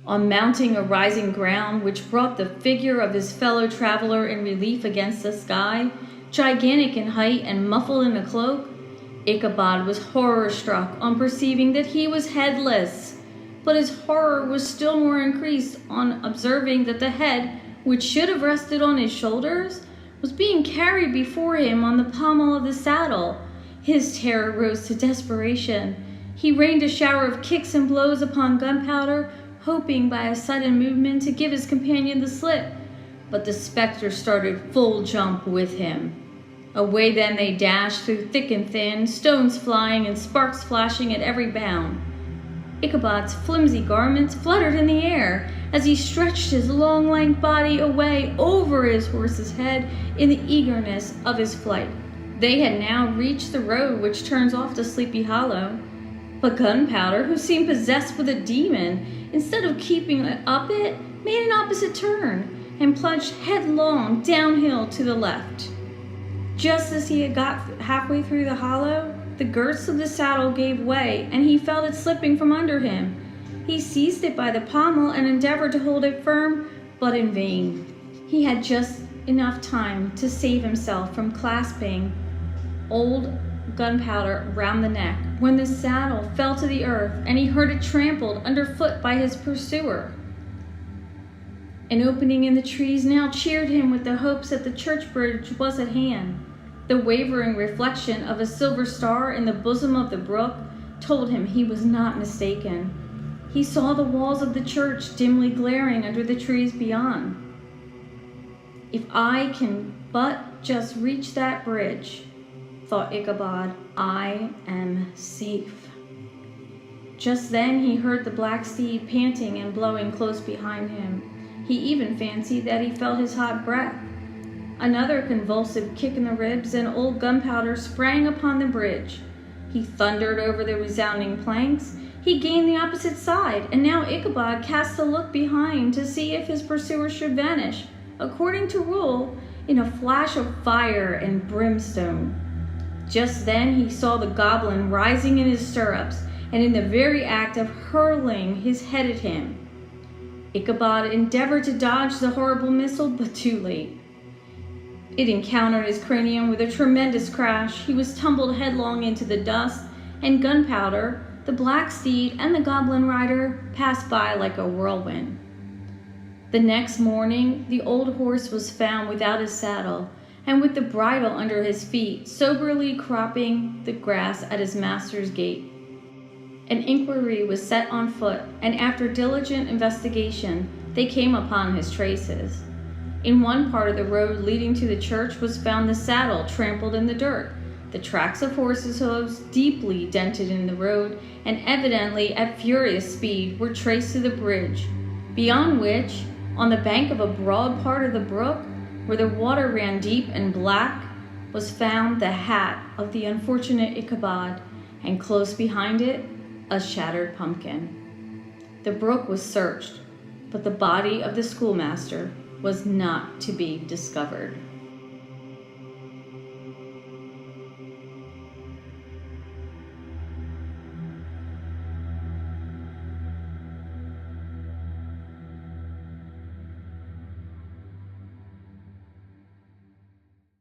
On mounting a rising ground which brought the figure of his fellow traveler in relief against the sky, gigantic in height and muffled in a cloak, Ichabod was horror-struck on perceiving that he was headless. But his horror was still more increased on observing that the head, which should have rested on his shoulders, was being carried before him on the pommel of the saddle. His terror rose to desperation. He rained a shower of kicks and blows upon Gunpowder, hoping by a sudden movement to give his companion the slip. But the spectre started full jump with him. Away then they dashed through thick and thin, stones flying and sparks flashing at every bound. Ichabod's flimsy garments fluttered in the air as he stretched his long, lank body away over his horse's head in the eagerness of his flight. They had now reached the road which turns off to Sleepy Hollow. But Gunpowder, who seemed possessed with a demon, instead of keeping up it, made an opposite turn and plunged headlong downhill to the left. Just as he had got halfway through the hollow, the girths of the saddle gave way, and he felt it slipping from under him. He seized it by the pommel and endeavored to hold it firm, but in vain. He had just enough time to save himself from clasping old Gunpowder round the neck when the saddle fell to the earth and he heard it trampled underfoot by his pursuer. An opening in the trees now cheered him with the hopes that the church bridge was at hand. The wavering reflection of a silver star in the bosom of the brook told him he was not mistaken. He saw the walls of the church dimly glaring under the trees beyond. If I can but just reach that bridge, thought Ichabod, I am safe. Just then he heard the black steed panting and blowing close behind him. He even fancied that he felt his hot breath. Another convulsive kick in the ribs, and old Gunpowder sprang upon the bridge. He thundered over the resounding planks. He gained the opposite side, and now Ichabod cast a look behind to see if his pursuer should vanish, according to rule, in a flash of fire and brimstone. Just then he saw the goblin rising in his stirrups, and in the very act of hurling his head at him. Ichabod endeavored to dodge the horrible missile, but too late. It encountered his cranium with a tremendous crash. He was tumbled headlong into the dust, and Gunpowder, the black steed, and the goblin rider passed by like a whirlwind. The next morning, the old horse was found without his saddle, and with the bridle under his feet, soberly cropping the grass at his master's gate. An inquiry was set on foot, and after diligent investigation, they came upon his traces. In one part of the road leading to the church was found the saddle trampled in the dirt, the tracks of horses' hooves deeply dented in the road, and evidently at furious speed were traced to the bridge, beyond which, on the bank of a broad part of the brook, where the water ran deep and black, was found the hat of the unfortunate Ichabod, and close behind it, a shattered pumpkin. The brook was searched, but the body of the schoolmaster was not to be discovered.